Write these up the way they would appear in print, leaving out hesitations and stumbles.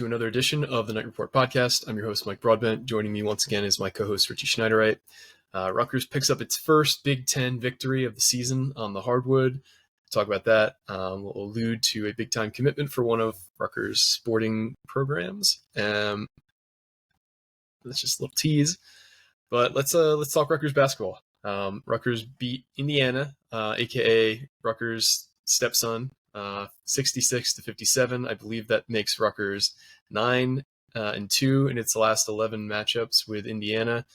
to another edition of the Night Report podcast. I'm your host, Mike Broadbent. Joining me once again is my co-host, Richie Schneiderite. Rutgers picks up its first Big Ten victory of the season on the hardwood. Talk about that. We'll allude to a big-time commitment for one of Rutgers' sporting programs. That's just a little tease. But let's talk Rutgers basketball. Rutgers beat Indiana, aka Rutgers' stepson, 66-57. I believe that makes Rutgers 9-2 in its last 11 matchups with Indiana.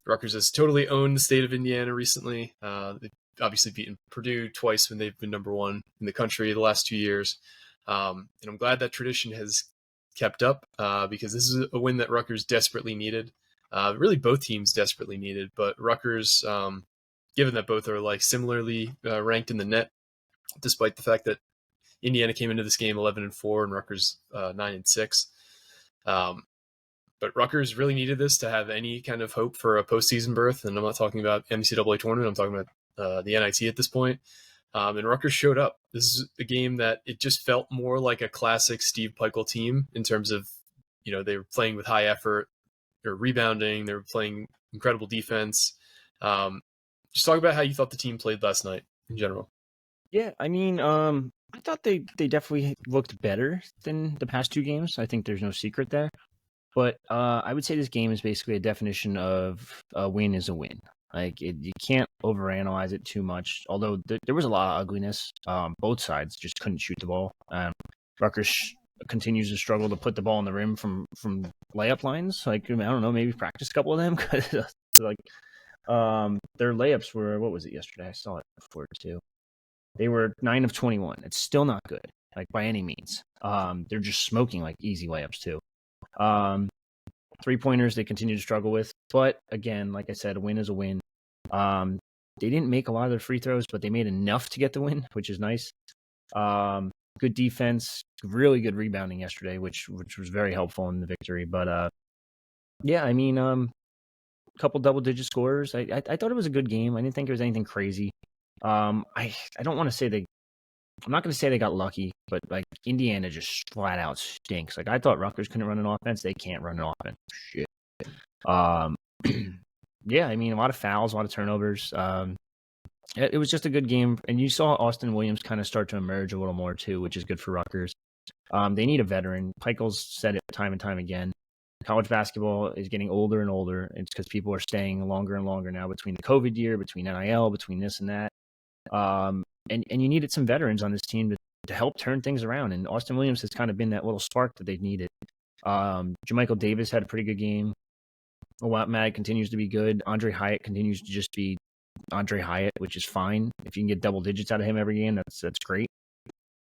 Rutgers has totally owned the state of Indiana recently. They've obviously beaten Purdue twice when they've been number one in the country the last 2 years. And I'm glad that tradition has kept up because this is a win that Rutgers desperately needed. Really both teams desperately needed, but Rutgers, given that both are like similarly ranked in the net, despite the fact that Indiana came into this game 11-4 and Rutgers 9-6. But Rutgers really needed this to have any kind of hope for a postseason berth. And I'm not talking about NCAA tournament. I'm talking about the NIT at this point. And Rutgers showed up. This is a game that it just felt more like a classic Steve Peichel team in terms of, they were playing with high effort, they were rebounding, they were playing incredible defense. Just talk about how you thought the team played last night in general. Yeah, I mean, I thought they definitely looked better than the past two games. I think there's no secret there. But I would say this game is basically a definition of a win is a win. Like, you can't overanalyze it too much, although there was a lot of ugliness. Both sides just couldn't shoot the ball. Rutgers continues to struggle to put the ball in the rim from layup lines. Like, I don't know, maybe practice a couple of them. Because, their layups were, what was it yesterday? I saw it before, too. They were 9 of 21. It's still not good, like, by any means. They're just smoking, like, easy layups, too. Three-pointers they continue to struggle with. But, again, like I said, a win is a win. They didn't make a lot of their free throws, but they made enough to get the win, which is nice. Good defense, really good rebounding yesterday, which was very helpful in the victory. But, yeah, I mean, a couple double-digit scorers. I thought it was a good game. I didn't think it was anything crazy. I don't want to say I'm not going to say they got lucky, but like Indiana just flat out stinks. Like I thought Rutgers couldn't run an offense. They can't run an offense. Shit. Yeah, I mean, a lot of fouls, a lot of turnovers. It was just a good game. And you saw Austin Williams kind of start to emerge a little more too, which is good for Rutgers. They need a veteran. Peichel's said it time and time again. College basketball is getting older and older. It's because people are staying longer and longer now between the COVID year, between NIL, between this and that. And you needed some veterans on this team to help turn things around. And Austin Williams has kind of been that little spark that they've needed. Jermichael Davis had a pretty good game. Matt continues to be good. Andre Hyatt continues to just be Andre Hyatt, which is fine. If you can get double digits out of him every game, that's great.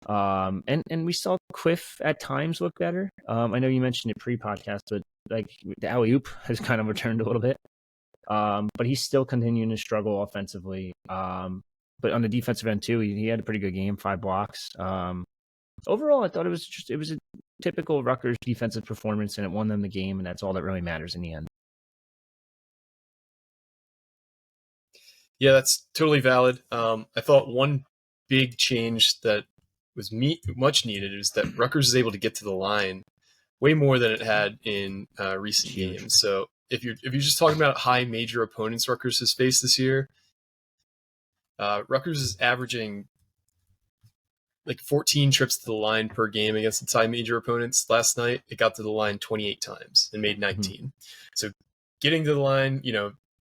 And we saw Quiff at times look better. I know you mentioned it pre-podcast, but like the alley-oop has kind of returned a little bit. But he's still continuing to struggle offensively. But on the defensive end too, he had a pretty good game, 5 blocks. Overall, I thought it was a typical Rutgers defensive performance, and it won them the game, and that's all that really matters in the end. Yeah, that's totally valid. I thought one big change that was much needed is that Rutgers is able to get to the line way more than it had in recent games. So if you're just talking about high major opponents Rutgers has faced this year, Rutgers is averaging like 14 trips to the line per game against its high major opponents. Last night, it got to the line 28 times and made 19. Mm-hmm. So getting to the line,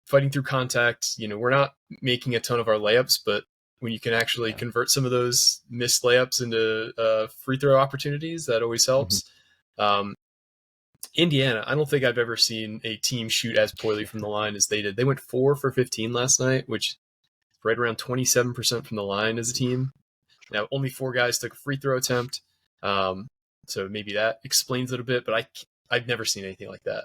fighting through contact, we're not making a ton of our layups, but when you can actually convert some of those missed layups into free throw opportunities, that always helps. Mm-hmm. Indiana, I don't think I've ever seen a team shoot as poorly from the line as they did. They went 4 for 15 last night, which right around 27% from the line as a team. Now, only 4 guys took a free throw attempt, so maybe that explains it a bit, but I've never seen anything like that.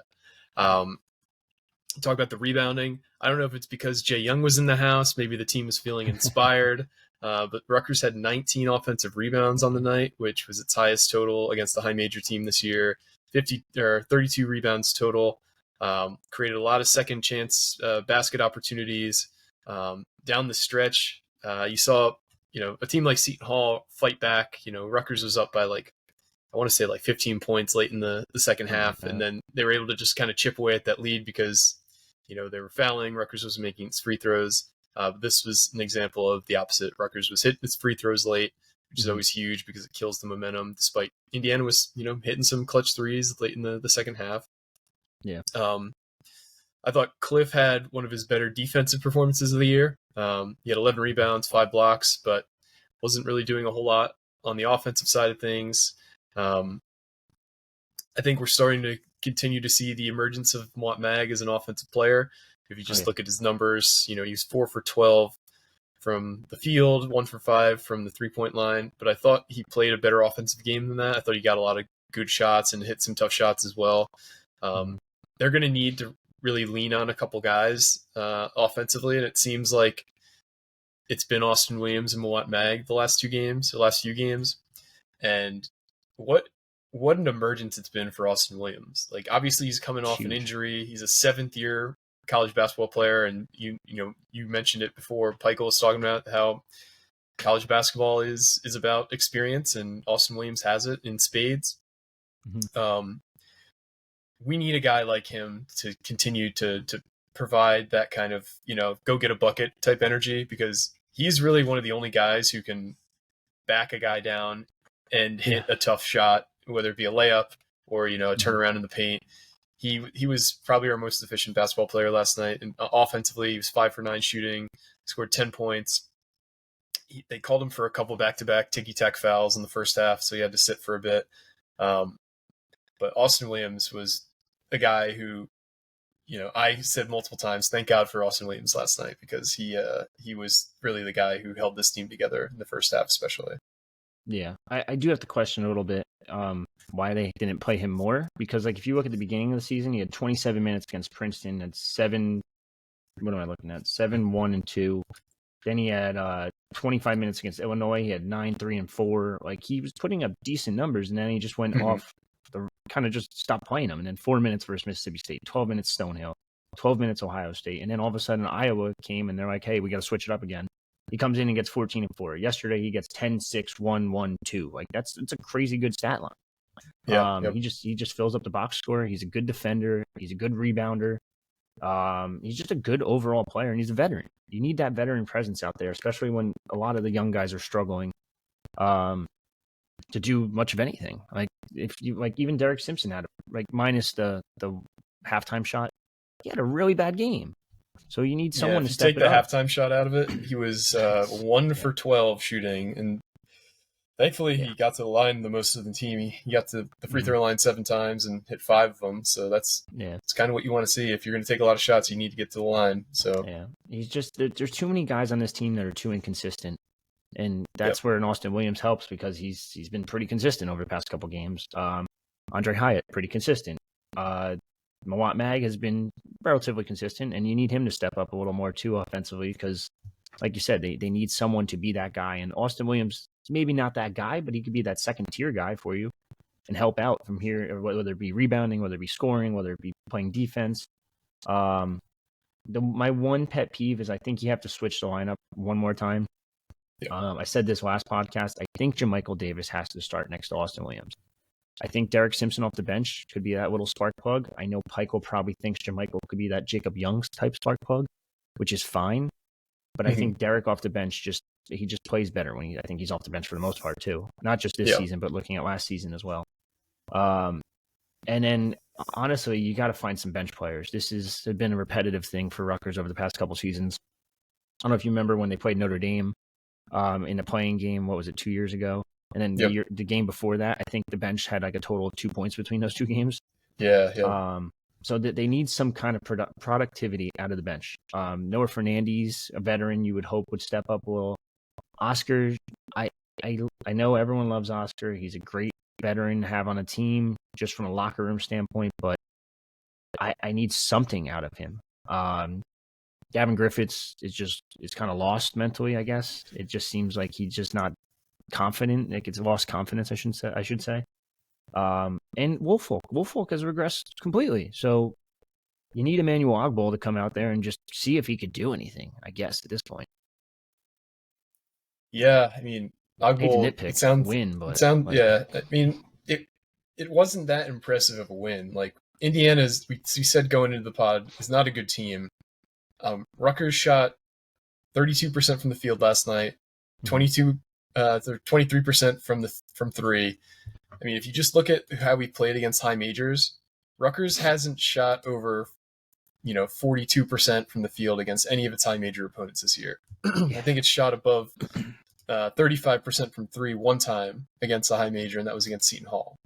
Talk about the rebounding. I don't know if it's because Jay Young was in the house. Maybe the team was feeling inspired, but Rutgers had 19 offensive rebounds on the night, which was its highest total against the high major team this year. 32 rebounds total. Created a lot of second chance basket opportunities. Down the stretch, you saw, a team like Seton Hall fight back. Rutgers was up by like I want to say like 15 points late in the second half, and then they were able to just kind of chip away at that lead because they were fouling. Rutgers was making its free throws. This was an example of the opposite. Rutgers was hitting its free throws late, which is always huge because it kills the momentum. Despite Indiana was hitting some clutch threes late in the second half. Yeah. I thought Cliff had one of his better defensive performances of the year. He had 11 rebounds, 5 blocks, but wasn't really doing a whole lot on the offensive side of things. I think we're starting to continue to see the emergence of Mawot Mag as an offensive player. If you just look at his numbers, he was 4 for 12 from the field, 1 for 5 from the 3-point line. But I thought he played a better offensive game than that. I thought he got a lot of good shots and hit some tough shots as well. They're going to need to really lean on a couple guys offensively, and it seems like it's been Austin Williams and Mawot Mag the last few games. And what an emergence it's been for Austin Williams. Like, obviously he's coming off an injury. He's a 7th-year college basketball player, and you mentioned it before. Peichel was talking about how college basketball is about experience, and Austin Williams has it in spades. We need a guy like him to continue to provide that kind of go get a bucket type energy, because he's really one of the only guys who can back a guy down and hit a tough shot, whether it be a layup or a turnaround in the paint. He was probably our most efficient basketball player last night, and offensively he was 5 for 9 shooting, scored 10 points. They called him for a couple back-to-back ticky-tack fouls in the first half, so he had to sit for a bit. But Austin Williams was a guy who, I said multiple times, thank God for Austin Williams last night, because he was really the guy who held this team together in the first half, especially. Yeah, I do have to question a little bit why they didn't play him more, because if you look at the beginning of the season, he had 27 minutes against Princeton and 7. What am I looking at? 7, 1, and 2. Then he had 25 minutes against Illinois. He had 9, 3, and 4. He was putting up decent numbers, and then he just went off. Kind of just stopped playing him. And then 4 minutes versus Mississippi State, 12 minutes Stonehill, 12 minutes Ohio State. And then all of a sudden Iowa came and they're like, hey, we got to switch it up again. He comes in and gets 14 and 4. Yesterday he gets 10, 6, 1, 1, 2. It's a crazy good stat line. He just fills up the box score. He's a good defender. He's a good rebounder. He's just a good overall player, and he's a veteran. You need that veteran presence out there, especially when a lot of the young guys are struggling to do much of anything. If you even Derek Simpson had minus the halftime shot, he had a really bad game. So you need someone to step it up. If you take the halftime shot out of it, he was 1 for 12 shooting, and thankfully he got to the line the most of the team. He got to the free throw line 7 times and hit 5 of them. So it's kind of what you want to see. If you're going to take a lot of shots, you need to get to the line. So he's just there's too many guys on this team that are too inconsistent. And that's where an Austin Williams helps, because he's been pretty consistent over the past couple games. Andre Hyatt, pretty consistent. Mawot Mag has been relatively consistent, and you need him to step up a little more too offensively, because, like you said, they need someone to be that guy. And Austin Williams is maybe not that guy, but he could be that second-tier guy for you and help out from here, whether it be rebounding, whether it be scoring, whether it be playing defense. My one pet peeve is I think you have to switch the lineup one more time. I said this last podcast. I think JaMychal Davis has to start next to Austin Williams. I think Derek Simpson off the bench could be that little spark plug. I know Peichel probably thinks JaMychal could be that Jacob Young's type spark plug, which is fine. But I think Derek off the bench just plays better when I think he's off the bench for the most part too. Not just this season, but looking at last season as well. And then honestly, you got to find some bench players. This has been a repetitive thing for Rutgers over the past couple seasons. I don't know if you remember when they played Notre Dame. In the playing game, what was it, 2 years ago? And then the game before that, I think the bench had a total of 2 points between those 2 games. So that they need some kind of productivity out of the bench. Noah Fernandes, a veteran, you would hope would step up a little. Oscar, I know everyone loves Oscar. He's a great veteran to have on a team, just from a locker room standpoint, but I need something out of him. Gavin Griffiths is kind of lost mentally, I guess. It just seems like he's just not confident. It's lost confidence, I should say. And Wolfolk has regressed completely. So you need Emmanuel Ogbol to come out there and just see if he could do anything, I guess, at this point. Yeah, I mean, Ogbol, it wasn't that impressive of a win. Like Indiana's, we said going into the pod, is not a good team. Rutgers shot 32% from the field last night, 23% from three. I mean, if you just look at how we played against high majors, Rutgers hasn't shot over 42% from the field against any of its high major opponents this year. I think it's shot above 35% from three one time against a high major, and that was against Seton Hall.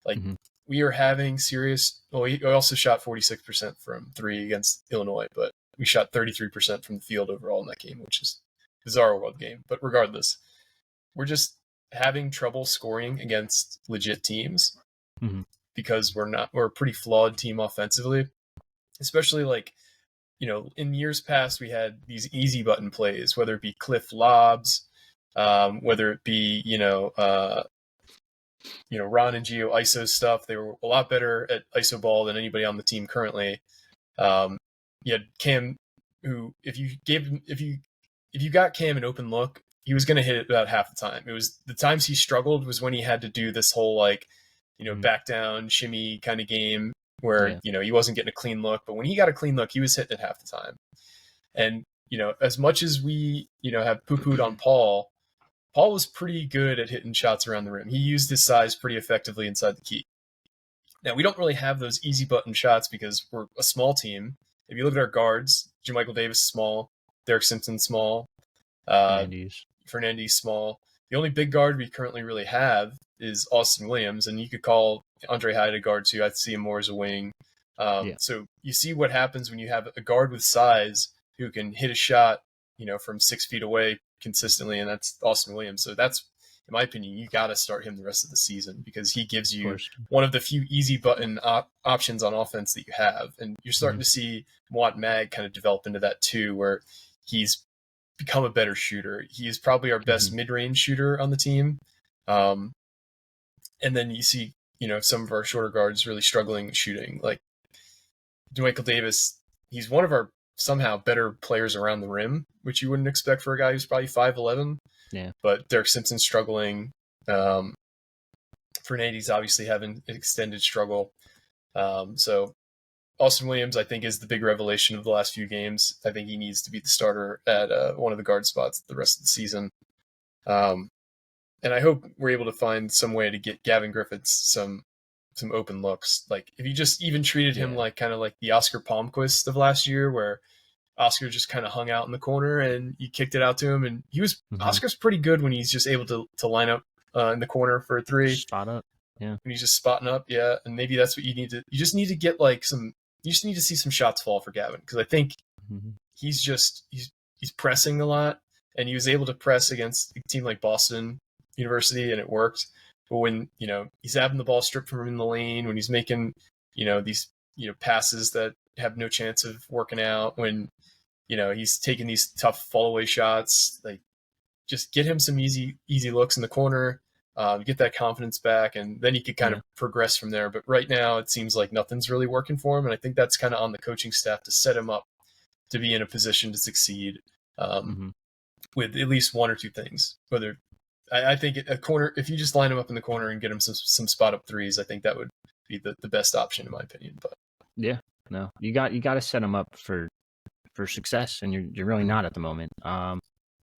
Like, we are having serious. Well, we also shot 46% from three against Illinois, but we shot 33% from the field overall in that game, which is a bizarre world game. But regardless, we're just having trouble scoring against legit teams because we're a pretty flawed team offensively. Especially in years past, we had these easy button plays, whether it be cliff lobs, whether it be, Ron and Gio ISO stuff. They were a lot better at ISO ball than anybody on the team currently. You had Cam, who if you got Cam an open look, he was going to hit it about half the time. It was the times he struggled was when he had to do this whole back down shimmy kind of game where he wasn't getting a clean look. But when he got a clean look, he was hitting it half the time. And as much as we have poo-pooed on Paul was pretty good at hitting shots around the rim. He used his size pretty effectively inside the key. Now, we don't really have those easy button shots because we're a small team. If you look at our guards, JaMychal Davis small, Derek Simpson small, Fernandez small. The only big guard we currently really have is Austin Williams, and you could call Andre Hyde a guard too. I see him more as a wing. So you see what happens when you have a guard with size who can hit a shot, from 6 feet away consistently, and that's Austin Williams. So that's, in my opinion, you got to start him the rest of the season because he gives you one of the few easy button options on offense that you have. And you're starting to see Mwat Mag kind of develop into that too, where he's become a better shooter. He is probably our best mid-range shooter on the team. And then you see, some of our shorter guards really struggling shooting. Like JaMychal Davis, he's one of our somehow better players around the rim, which you wouldn't expect for a guy who's probably 5'11". Yeah. But Derek Simpson's struggling. Fernandez obviously having an extended struggle. So Austin Williams, I think, is the big revelation of the last few games. I think he needs to be the starter at one of the guard spots the rest of the season. And I hope we're able to find some way to get Gavin Griffiths some open looks. Like if you just even treated him like kind of like the Oscar Palmquist of last year, where Oscar just kind of hung out in the corner and you kicked it out to him, and Oscar's pretty good when he's just able to line up in the corner for a three, spot up, when he's just spotting up, and maybe that's what you need to. You just need to get you just need to see some shots fall for Gavin, because I think he's pressing a lot, and he was able to press against a team like Boston University, and it worked. But when he's having the ball stripped from him in the lane, when he's making these passes that have no chance of working out, when he's taking these tough fall away shots, like just get him some easy looks in the corner, get that confidence back, and then he could kind of progress from there. But right now it seems like nothing's really working for him, and I think that's kind of on the coaching staff to set him up to be in a position to succeed with at least one or two things. Whether I think a corner, if you just line him up in the corner and get him some spot up threes, I think that would be the best option in my opinion. But you got to set him up for success, and you're really not at the moment.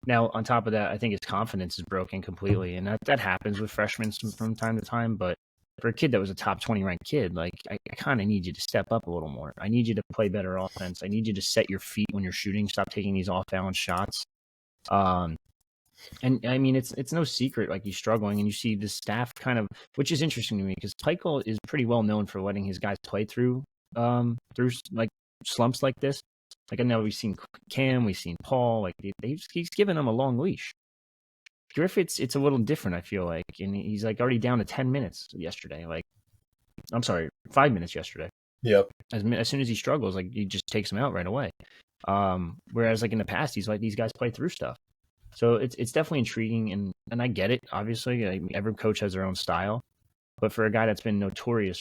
Now on top of that, I think his confidence is broken completely, and that happens with freshmen from time to time. But for a kid that was a top 20 ranked kid, like I kind of need you to step up a little more. I need you to play better offense. I need you to set your feet when you're shooting. Stop taking these off balance shots. And I mean, it's no secret, like he's struggling, and you see the staff kind of, which is interesting to me because Pikel is pretty well known for letting his guys play through like slumps like this. Like I know we've seen Cam, we've seen Paul, like he's given them a long leash. Griffiths, it's a little different, I feel like, and he's like already down to 10 minutes yesterday. Like, I'm sorry, 5 minutes yesterday. Yep. As soon as he struggles, like he just takes him out right away. Whereas like in the past, he's like these guys play through stuff. So it's definitely intriguing, and I get it. Obviously, like, every coach has their own style, but for a guy that's been notable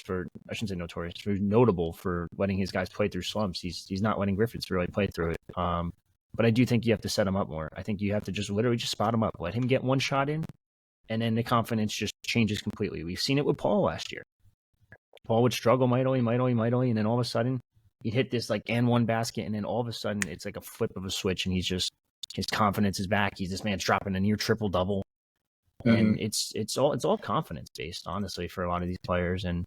for letting his guys play through slumps, he's not letting Griffiths really play through it. But I do think you have to set him up more. I think you have to just literally just spot him up, let him get one shot in, and then the confidence just changes completely. We've seen it with Paul last year. Paul would struggle mightily, and then all of a sudden he'd hit this like and one basket, and then all of a sudden it's like a flip of a switch, and he's just his confidence is back. This man's dropping a near triple double, and it's all confidence based, honestly, for a lot of these players, and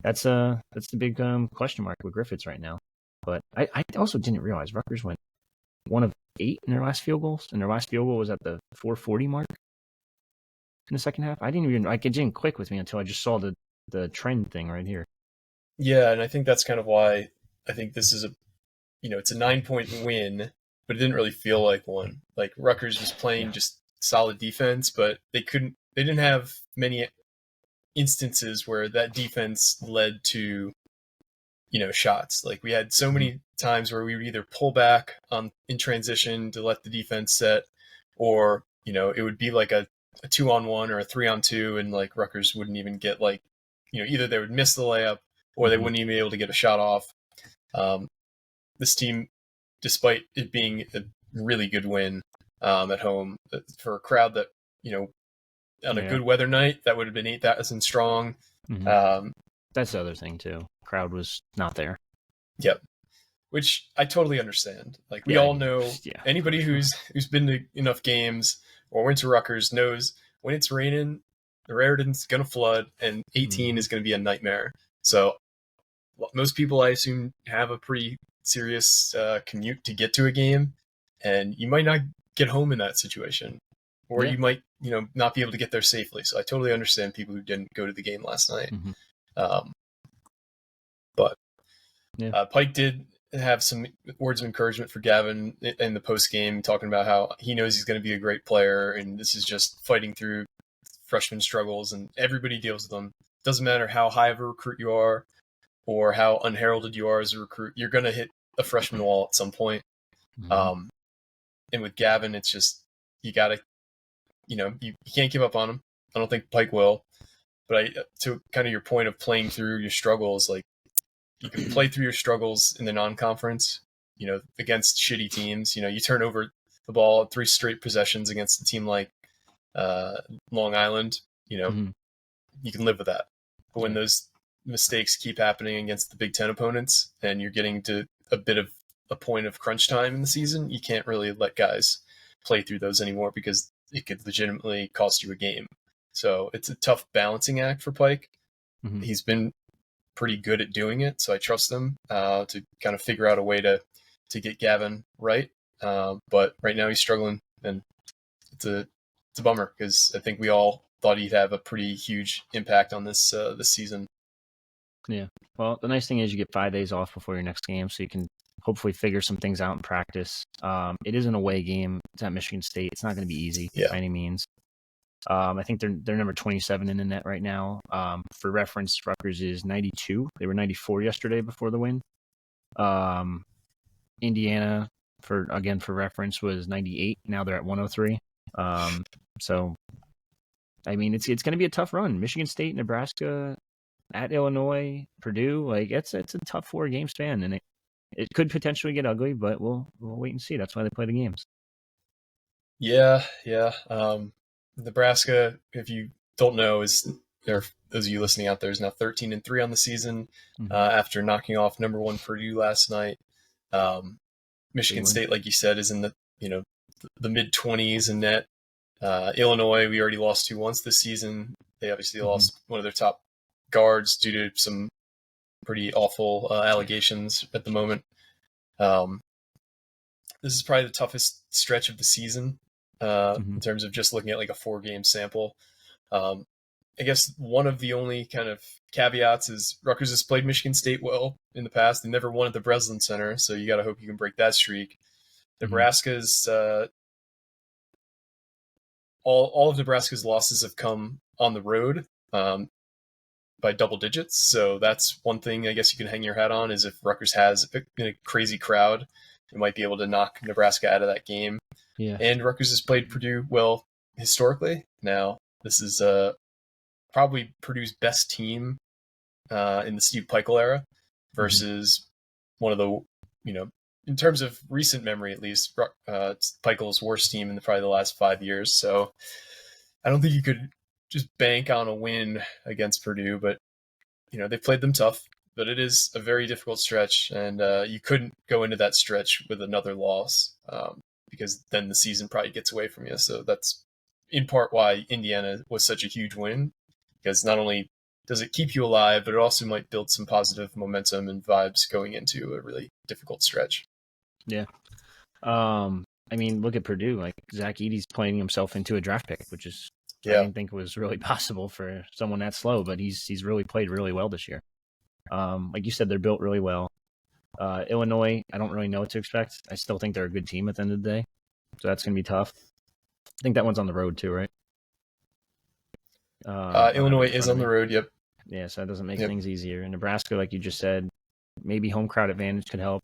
that's the big question mark with Griffiths right now. But I also didn't realize Rutgers went 1 of 8 in their last field goals, and their last field goal was at the 4:40 mark in the second half. I it didn't click with me until I just saw the trend thing right here. Yeah, and I think that's kind of why I think this is it's a 9-point win, but it didn't really feel like one. Like Rutgers was playing just solid defense, but they didn't have many instances where that defense led to, shots. Like we had so many times where we would either pull back in transition to let the defense set, or, it would be like a 2-on-1 or a 3-on-2, and like Rutgers wouldn't even get either they would miss the layup or they wouldn't even be able to get a shot off. This team, despite it being a really good win at home for a crowd that, on a good weather night, that would have been 8,000 strong. That's the other thing too. Crowd was not there. Yep. Which I totally understand. Like we all know, anybody who's been to enough games or went to Rutgers knows when it's raining, the Raritan's going to flood, and 18 is going to be a nightmare. So most people, I assume, have a pretty serious commute to get to a game, and you might not get home in that situation, or you might, not be able to get there safely. So I totally understand people who didn't go to the game last night. But Pike did have some words of encouragement for Gavin in the post game, talking about how he knows he's going to be a great player, and this is just fighting through freshman struggles, and everybody deals with them. Doesn't matter how high of a recruit you are or how unheralded you are as a recruit, you're going to hit a freshman wall at some point. And with Gavin, it's just, you got to, you can't give up on him. I don't think Pike will. But to kind of your point of playing through your struggles, like you can play through your struggles in the non-conference, against shitty teams. You turn over the ball 3 straight possessions against a team like Long Island, you can live with that. But when those mistakes keep happening against the Big Ten opponents and you're getting to a bit of a point of crunch time in the season, you can't really let guys play through those anymore because it could legitimately cost you a game. So it's a tough balancing act for Pike. He's been pretty good at doing it, so I trust him to kind of figure out a way to get Gavin right. But right now he's struggling, and it's a bummer because I think we all thought he'd have a pretty huge impact on this season. Yeah. Well, the nice thing is you get 5 days off before your next game, so you can hopefully figure some things out in practice. It is an away game. It's at Michigan State. It's not going to be easy by any means. I think they're number 27 in the net right now. For reference, Rutgers is 92. They were 94 yesterday before the win. Indiana, for reference, was 98. Now they're at 103. So, I mean, it's going to be a tough run. Michigan State, Nebraska, at Illinois, Purdue. Like it's a tough 4-game span, and it could potentially get ugly, but we'll wait and see. That's why they play the games. Yeah. Nebraska, if you don't know, those of you listening out there, is now 13-3 on the season after knocking off number 1 Purdue last night. Michigan State, like you said, is in the the mid-20s in net. Illinois, we already lost to once this season. They obviously lost one of their top guards due to some pretty awful allegations at the moment. This is probably the toughest stretch of the season in terms of just looking at like a 4-game sample. I guess one of the only kind of caveats is Rutgers has played Michigan State well in the past. They never won at the Breslin Center, so you got to hope you can break that streak. Nebraska's all of Nebraska's losses have come on the road by double digits. So that's one thing I guess you can hang your hat on, is if Rutgers has a crazy crowd, it might be able to knock Nebraska out of that game. Yeah. And Rutgers has played Purdue well historically. Now, this is probably Purdue's best team in the Steve Peichel era versus one of the, in terms of recent memory at least, it's Peichel's worst team in probably the last 5 years. So I don't think you could just bank on a win against Purdue, but they played them tough, but it is a very difficult stretch, and you couldn't go into that stretch with another loss, because then the season probably gets away from you. So that's in part why Indiana was such a huge win, because not only does it keep you alive, but it also might build some positive momentum and vibes going into a really difficult stretch. Yeah. I mean, look at Purdue. Like Zach Edey's playing himself into a draft pick, which is I didn't think was really possible for someone that slow, but he's really played really well this year. Like you said, they're built really well. Illinois, I don't really know what to expect. I still think they're a good team at the end of the day, so that's gonna be tough. I think that one's on the road too, right? Illinois is on the road. Yep. Yeah, so that doesn't make things easier. And Nebraska, like you just said, maybe home crowd advantage could help.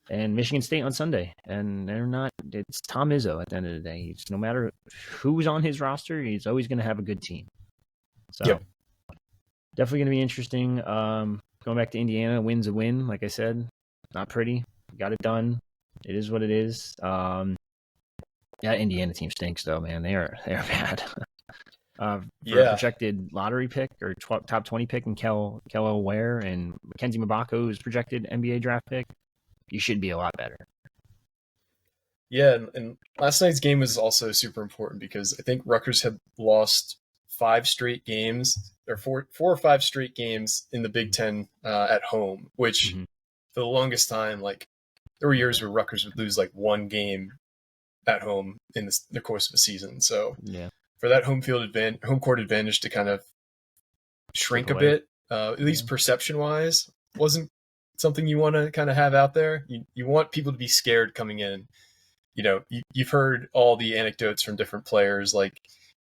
And Michigan State on Sunday, and they're not. It's Tom Izzo at the end of the day. No matter who's on his roster, he's always going to have a good team. So definitely going to be interesting. Going back to Indiana, win's a win. Like I said, not pretty. Got it done. It is what it is. Indiana team stinks though, man. They're bad. For a projected lottery pick or top 20 pick in Kel Ware and Mackenzie Mbako is projected NBA draft pick. You should be a lot better. Yeah, and last night's game was also super important because I think Rutgers had lost 5 straight games, or four or five straight games in the Big Ten at home, which for the longest time, like there were years where Rutgers would lose like one game at home in the course of a season. So for that home court advantage to kind of shrink a bit, at least perception wise, wasn't something you want to kind of have out there. You want people to be scared coming in. You've heard all the anecdotes from different players, like,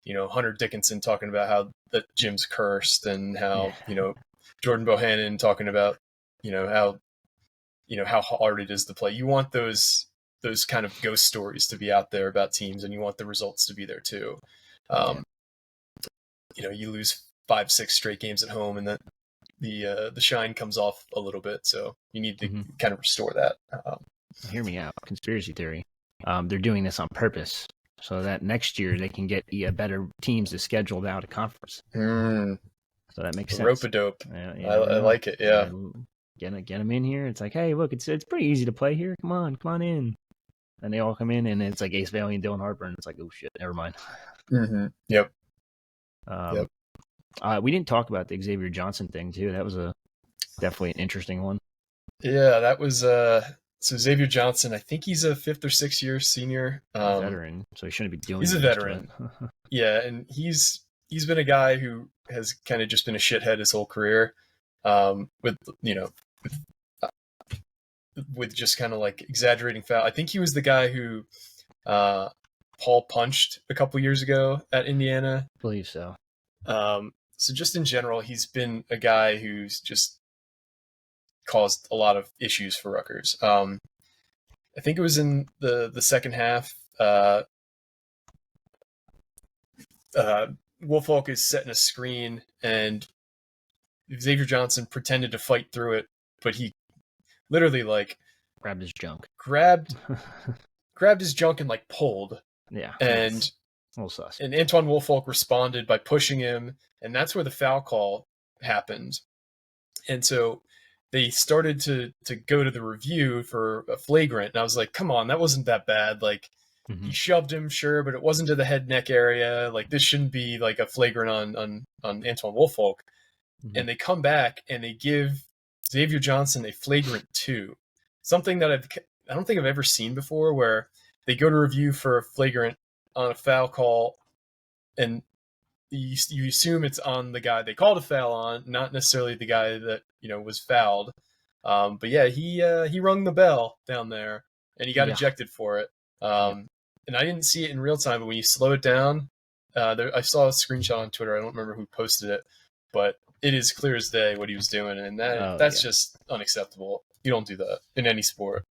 Hunter Dickinson talking about how the gym's cursed, and how, Jordan Bohannon talking about, how hard it is to play. You want those kind of ghost stories to be out there about teams, and you want the results to be there too. You lose 5-6 straight games at home, and then the shine comes off a little bit, so you need to kind of restore that. Hear me out. Conspiracy theory. They're doing this on purpose so that next year they can get better teams to schedule out a conference. So that makes sense. Rope-a-dope. I like it. Yeah. Get them in here. It's like, hey, look, it's pretty easy to play here. Come on in. And they all come in, and it's like Ace Bailey and Dylan Harper, and it's like, oh shit, never mind. Yep. We didn't talk about the Xavier Johnson thing too. That was definitely an interesting one. Yeah, that was so Xavier Johnson. I think he's a 5th or 6th year senior, veteran, so he shouldn't be doing. He's a veteran. Yeah, and he's been a guy who has kind of just been a shithead his whole career, with just kind of like exaggerating foul. I think he was the guy who Paul punched a couple years ago at Indiana. I believe so. So just in general, he's been a guy who's just caused a lot of issues for Rutgers. I think it was in the second half. Woolfolk is setting a screen, and Xavier Johnson pretended to fight through it, but he literally like grabbed his junk. Grabbed his junk and like pulled. Yeah. And a little sus. And Antoine Woolfolk responded by pushing him, and that's where the foul call happened. And so they started to go to the review for a flagrant, and I was like, come on, that wasn't that bad. Like, he shoved him, sure, but it wasn't to the head neck area. Like, this shouldn't be like a flagrant on Antoine Woolfolk. And they come back and they give Xavier Johnson a flagrant 2, something that I don't think I've ever seen before, where they go to review for a flagrant on a foul call, and you assume it's on the guy they called a foul on, not necessarily the guy that was fouled. But yeah, he rung the bell down there, and he got ejected for it. And I didn't see it in real time, but when you slow it down, I saw a screenshot on Twitter. I don't remember who posted it, but it is clear as day what he was doing, and that's just unacceptable. You don't do that in any sport.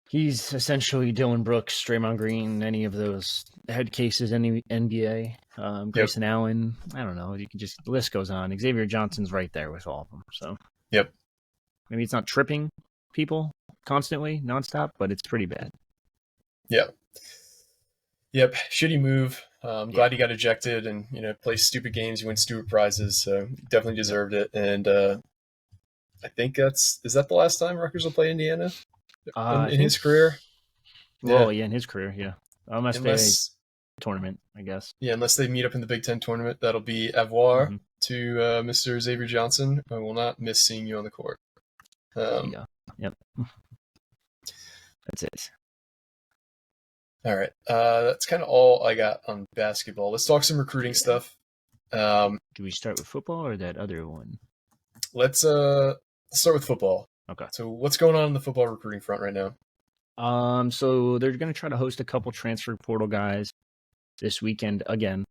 He's essentially Dylan Brooks, Draymond Green, any of those head cases, any NBA, Grayson Allen. I don't know. You can just, the list goes on. Xavier Johnson's right there with all of them. So maybe it's not tripping people constantly, nonstop, but it's pretty bad. Yep. Shitty move. I'm glad he got ejected and, plays stupid games. You win stupid prizes. So definitely deserved it. And I think is that the last time Rutgers will play Indiana in his career? Well, yeah, in his career, yeah. Unless they tournament, I guess. Yeah, unless they meet up in the Big Ten tournament, that'll be avoir to Mr. Xavier Johnson. I will not miss seeing you on the court. Yeah. Yep. That's it. All right. That's kind of all I got on basketball. Let's talk some recruiting stuff. Do we start with football or that other one? Let's start with football. Okay. So what's going on the football recruiting front right now? So they're going to try to host a couple transfer portal guys this weekend again.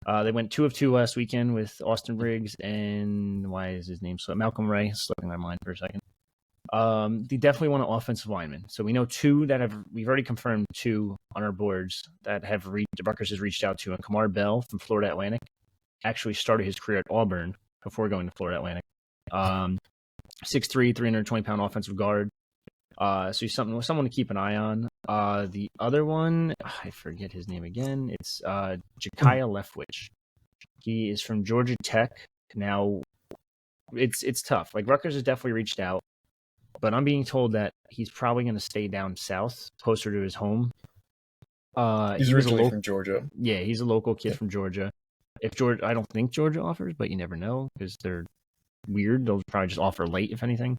They went 2 of 2 last weekend with Austin Briggs and why is his name Malcolm Ray, slipping my mind for a second. They definitely want an offensive lineman. So we know 2 that we've already confirmed 2 on our boards that have Rutgers has reached out to. And Kamar Bell from Florida Atlantic actually started his career at Auburn before going to Florida Atlantic. 6'3", 320-pound offensive guard. So he's someone to keep an eye on. The other one, I forget his name again. It's Jakiah Leftwich. He is from Georgia Tech. Now, it's tough. Like Rutgers has definitely reached out, but I'm being told that he's probably going to stay down south, closer to his home. He's originally from Georgia. Yeah, he's a local kid from Georgia. I don't think Georgia offers, but you never know because they're weird. They'll probably just offer late, if anything.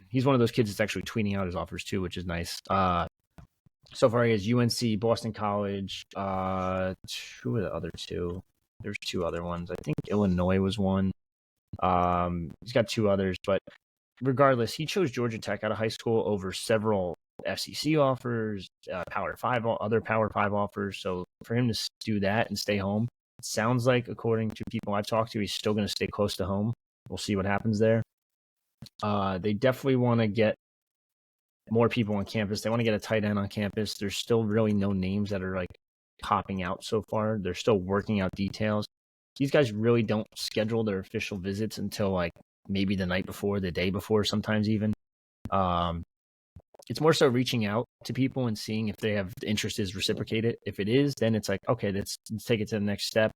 He's one of those kids that's actually tweeting out his offers too, which is nice. So far he has UNC, Boston College, 2 of the other 2. There's 2 other ones. I think Illinois was one. He's got 2 others, but regardless, he chose Georgia Tech out of high school over several FCC offers, other Power 5 offers. So for him to do that and stay home, it sounds like, according to people I've talked to, he's still going to stay close to home. We'll see what happens there. They definitely want to get more people on campus. They want to get a tight end on campus. There's still really no names that are like popping out so far. They're still working out details. These guys really don't schedule their official visits until like maybe the night before, the day before, sometimes even. It's more so reaching out to people and seeing if they have the interest is reciprocated. If it is, then it's like, okay, let's take it to the next step.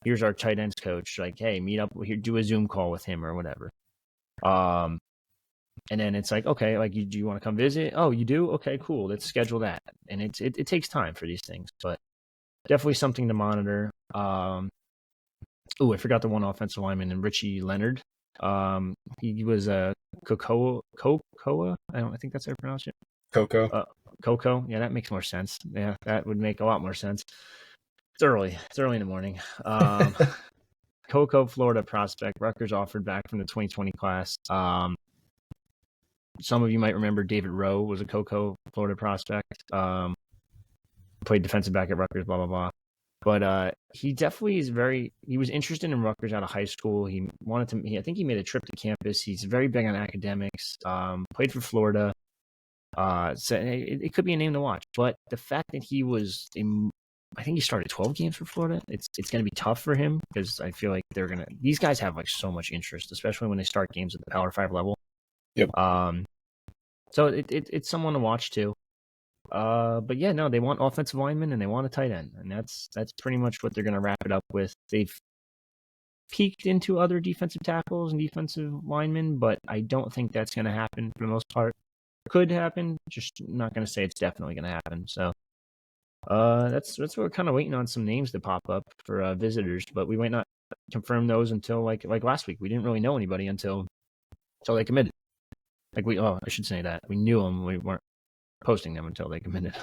Here's our tight ends coach. Like, hey, meet up here, do a Zoom call with him or whatever. And then it's like, okay, like, do you want to come visit? Oh, you do? Okay, cool. Let's schedule that. And it takes time for these things, but definitely something to monitor. I forgot the one offensive lineman, and Richie Leonard. He was a Cocoa. I think that's how you pronounce it. Coco. Yeah, that makes more sense. Yeah, that would make a lot more sense. It's early. It's early in the morning. Cocoa, Florida prospect. Rutgers offered back from the 2020 class. Some of you might remember David Rowe was a Cocoa, Florida prospect. Played defensive back at Rutgers, blah, blah, blah. But he definitely he was interested in Rutgers out of high school. He wanted to, I think he made a trip to campus. He's very big on academics, played for Florida. So it could be a name to watch. But the fact that I think he started 12 games for Florida. It's going to be tough for him because I feel like these guys have like so much interest, especially when they start games at the Power 5 level. Yep. So it's someone to watch too. But yeah, no, they want offensive linemen and they want a tight end, and that's pretty much what they're going to wrap it up with. They've peeked into other defensive tackles and defensive linemen, but I don't think that's going to happen for the most part. Could happen, just not going to say it's definitely going to happen. So that's what we're kind of waiting on, some names to pop up for visitors, but we might not confirm those until like last week. We didn't really know anybody until they committed. I should say that we knew them. We weren't posting them until they committed.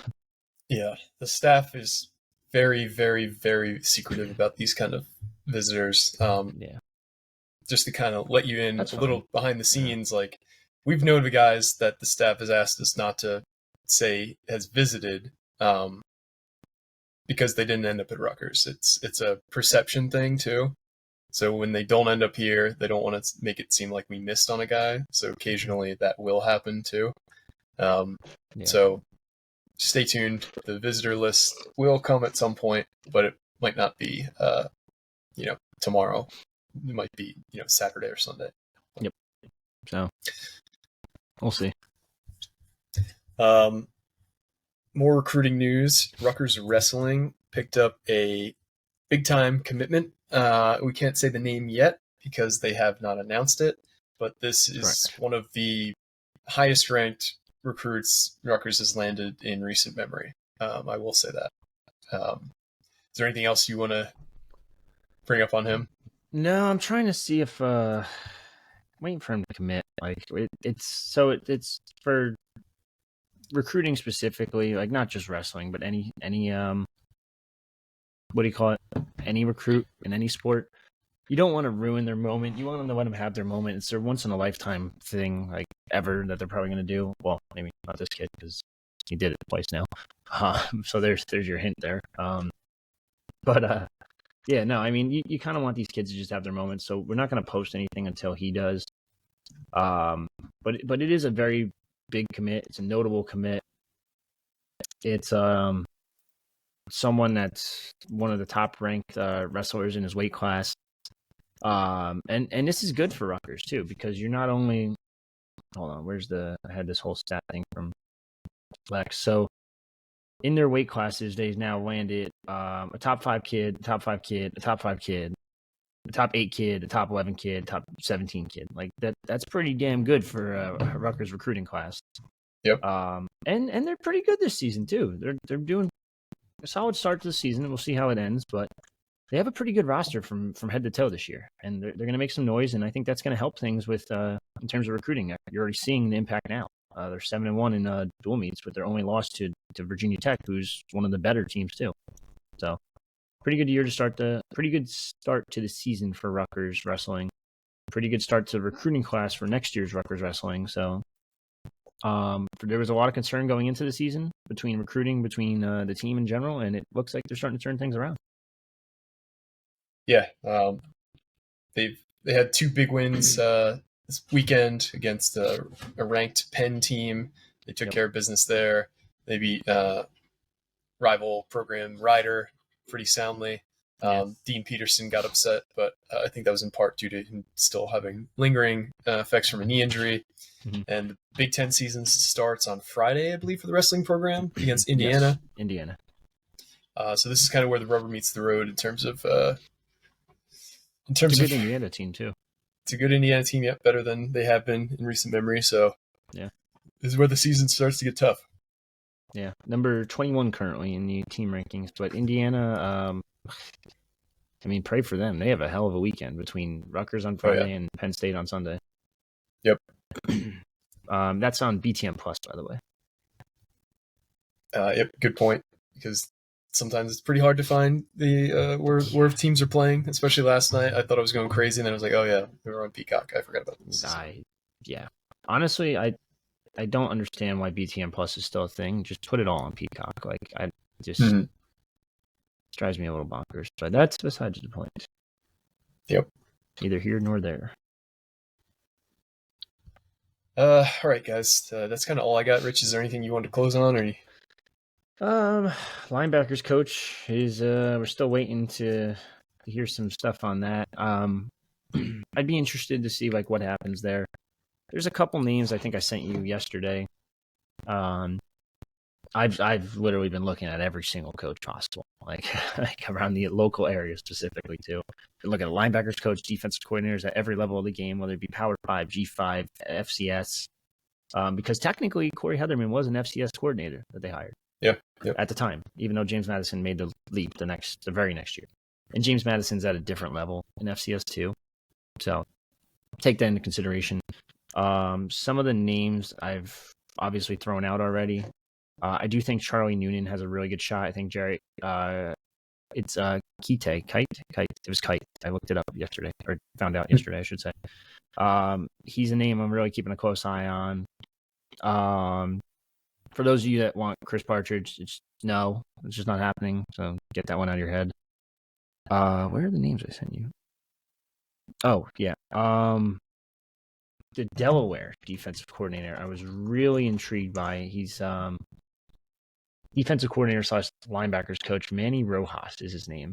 Yeah, the staff is very, very, very secretive about these kind of visitors. Yeah, just to kind of let you in a little behind the scenes, like we've known the guys that the staff has asked us not to say has visited, because they didn't end up at Rutgers. It's a perception thing too. So when they don't end up here, they don't want to make it seem like we missed on a guy. So occasionally that will happen too. So stay tuned. The visitor list will come at some point, but it might not be, tomorrow. It might be, Saturday or Sunday. Yep. So we'll see. more recruiting news. Rutgers Wrestling picked up a big-time commitment. We can't say the name yet because they have not announced it, but this is Correct. one of the highest-ranked recruits Rutgers has landed in recent memory. I will say that. Is there anything else you want to bring up on him? No, I'm trying to see if waiting for him to commit. Like it's for recruiting specifically, like not just wrestling, but any what do you call it? Any recruit in any sport. You don't want to ruin their moment. You want them to let them have their moment. It's their once in a lifetime thing, like ever that they're probably going to do. Well, maybe not this kid because he did it twice now. So there's your hint there. But yeah, no, I mean you kind of want these kids to just have their moments. So we're not going to post anything until he does. But it is a very big commit. It's a notable commit. It's someone that's one of the top ranked wrestlers in his weight class. And this is good for Rutgers too, because you're not only hold on, I had this whole stat thing from Flex. So in their weight classes, they've now landed a top 5 kid, a top 5 kid, a top 5 kid, a top 8 kid, a top 11 kid, top 17 kid. Like that's pretty damn good for a Rutgers recruiting class. Yep. And they're pretty good this season too. They're doing a solid start to the season. We'll see how it ends, but they have a pretty good roster from head to toe this year, and they're going to make some noise, and I think that's going to help things with in terms of recruiting. You're already seeing the impact now. They're 7-1 in dual meets, but they're only lost to Virginia Tech, who's one of the better teams too. So pretty good start to the season for Rutgers Wrestling. Pretty good start to the recruiting class for next year's Rutgers Wrestling. So there was a lot of concern going into the season between the team in general, and it looks like they're starting to turn things around. Yeah, they had 2 big wins this weekend against a ranked Penn team. They took care of business there. They beat rival program Ryder pretty soundly. Dean Peterson got upset, but I think that was in part due to him still having lingering effects from a knee injury. Mm-hmm. And the Big Ten season starts on Friday, I believe, for the wrestling program against Indiana. Yes, Indiana. So this is kind of where the rubber meets the road in terms of it's a good Indiana team too. It's a good Indiana team, yet better than they have been in recent memory. So yeah, this is where the season starts to get tough. Yeah, number 21 currently in the team rankings, but Indiana, I mean, pray for them. They have a hell of a weekend between Rutgers on Friday and Penn State on Sunday. Yep. That's on BTM Plus, by the way. Yep, good point. Because sometimes it's pretty hard to find the where teams are playing, especially last night. I thought I was going crazy, and then I was like, oh yeah, they were on Peacock. I forgot about this. Yeah. Honestly, I don't understand why BTM Plus is still a thing. Just put it all on Peacock. Like I just it drives me a little bonkers. But that's besides the point. Yep. Neither here nor there. All right, guys. That's kind of all I got. Rich, is there anything you want to close on, or? Linebackers coach is we're still waiting to hear some stuff on that. I'd be interested to see like what happens there. There's a couple names I think I sent you yesterday. I've literally been looking at every single coach possible, like around the local area specifically too. Been looking at linebackers coach, defensive coordinators at every level of the game, whether it be Power 5, G5, FCS. Because technically Corey Heatherman was an FCS coordinator that they hired. Yep. At the time, even though James Madison made the leap the very next year. And James Madison's at a different level in FCS too. So take that into consideration. Some of the names I've obviously thrown out already. I do think Charlie Noonan has a really good shot. I think Jerry, it's Kite. It was Kite. I looked it up yesterday, or found out yesterday, I should say. He's a name I'm really keeping a close eye on. For those of you that want Chris Partridge, it's just not happening. So get that one out of your head. Where are the names I sent you? Oh, yeah. The Delaware defensive coordinator, I was really intrigued by. He's defensive coordinator / linebackers coach. Manny Rojas is his name.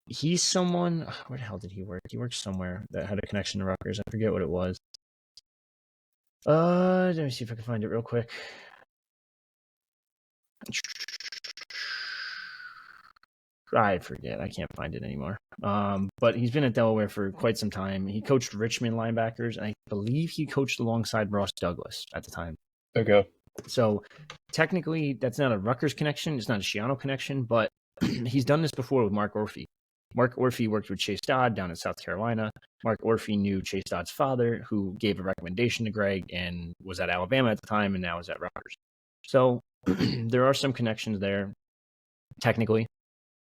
He's someone. Where the hell did he work? He worked somewhere that had a connection to Rutgers. I forget what it was. Let me see if I can find it real quick. I forget. I can't find it anymore. But he's been at Delaware for quite some time. He coached Richmond linebackers, and I believe he coached alongside Ross Douglas at the time. Okay. So technically, that's not a Rutgers connection. It's not a Schiano connection, but he's done this before with Mark Orphy. Mark Orphy worked with Chase Dodd down in South Carolina. Mark Orphy knew Chase Dodd's father, who gave a recommendation to Greg and was at Alabama at the time and now is at Rutgers. So there are some connections there, technically.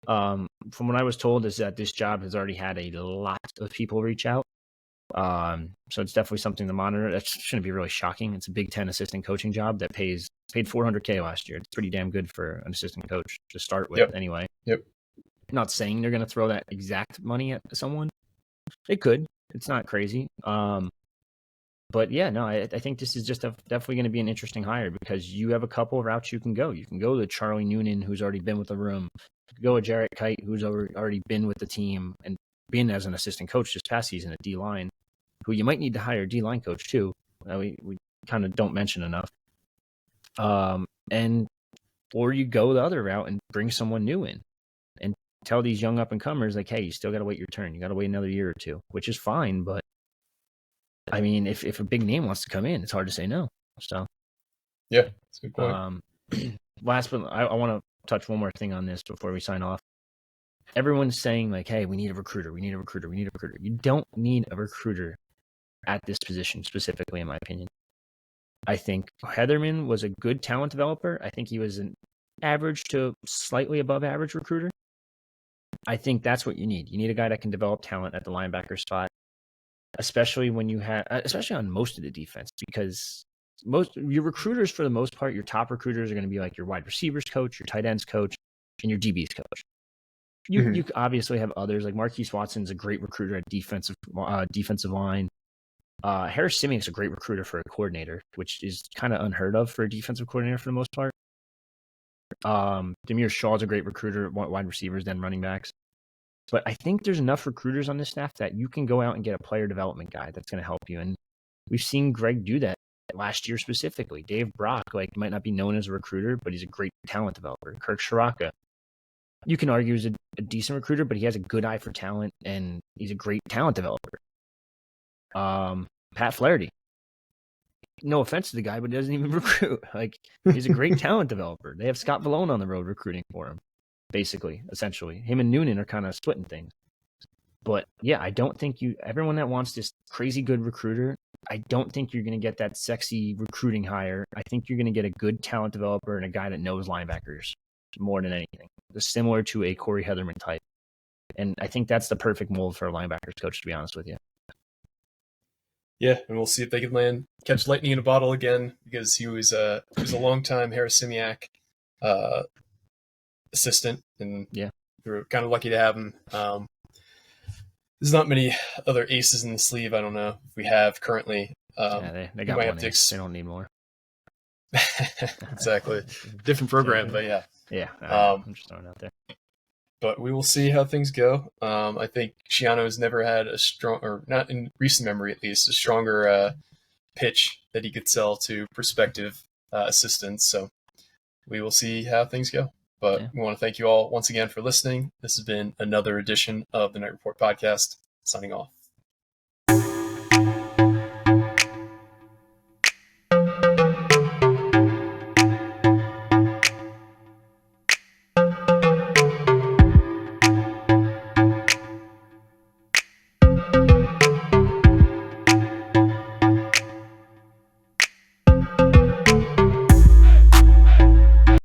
From what I was told is that this job has already had a lot of people reach out. So it's definitely something to monitor. That shouldn't be really shocking. It's a Big Ten assistant coaching job that paid $400K last year. It's pretty damn good for an assistant coach to start with anyway. Yep. Not saying they're going to throw that exact money at someone. It could. It's not crazy. But yeah, no, I think this is just definitely going to be an interesting hire because you have a couple of routes you can go. You can go to Charlie Noonan, who's already been with the room. You can go with Jarrett Kite, who's already been with the team and been as an assistant coach this past season at D-line, who you might need to hire a D-line coach too. We kind of don't mention enough. Or you go the other route and bring someone new in and tell these young up-and-comers, like, hey, you still got to wait your turn. You got to wait another year or two, which is fine. But, I mean, if a big name wants to come in, it's hard to say no. So, yeah, that's a good point. Last, but I want to touch one more thing on this before we sign off. Everyone's saying, like, hey, we need a recruiter. We need a recruiter. We need a recruiter. You don't need a recruiter at this position specifically, in my opinion. I think Heatherman was a good talent developer. I think he was an average to slightly above average recruiter. I think that's what you need. You need a guy that can develop talent at the linebacker spot, especially when you have, especially on most of the defense, because most your recruiters, for the most part, your top recruiters are going to be like your wide receivers coach, your tight ends coach, and your DBs coach. You obviously have others like Marquise Watson's a great recruiter at defensive line. Harris Simiak's a great recruiter for a coordinator, which is kind of unheard of for a defensive coordinator for the most part. Demir Shaw's a great recruiter, wide receivers, then running backs. But I think there's enough recruiters on this staff that you can go out and get a player development guy that's going to help you. And we've seen Greg do that last year specifically. Dave Brock, might not be known as a recruiter, but he's a great talent developer. Kirk Shiraka, you can argue is a decent recruiter, but he has a good eye for talent, and he's a great talent developer. Pat Flaherty. No offense to the guy, but he doesn't even recruit. He's a great talent developer. They have Scott Vallone on the road recruiting for him, basically, essentially. Him and Noonan are kind of splitting things. But yeah, I don't think everyone that wants this crazy good recruiter, I don't think you're going to get that sexy recruiting hire. I think you're going to get a good talent developer and a guy that knows linebackers more than anything. Similar to a Corey Heatherman type. And I think that's the perfect mold for a linebackers coach, to be honest with you. Yeah, and we'll see if they can catch lightning in a bottle again, because he was a long-time Harris Simiak assistant, and we were kind of lucky to have him. There's not many other aces in the sleeve. I don't know if we have currently. They got one ace. They don't need more. Exactly, different program, but yeah. I'm just throwing it out there. But we will see how things go. I think Schiano has never had a strong, or not in recent memory at least, a stronger pitch that he could sell to prospective assistants. So we will see how things go. But we want to thank you all once again for listening. This has been another edition of the Night Report podcast. Signing off.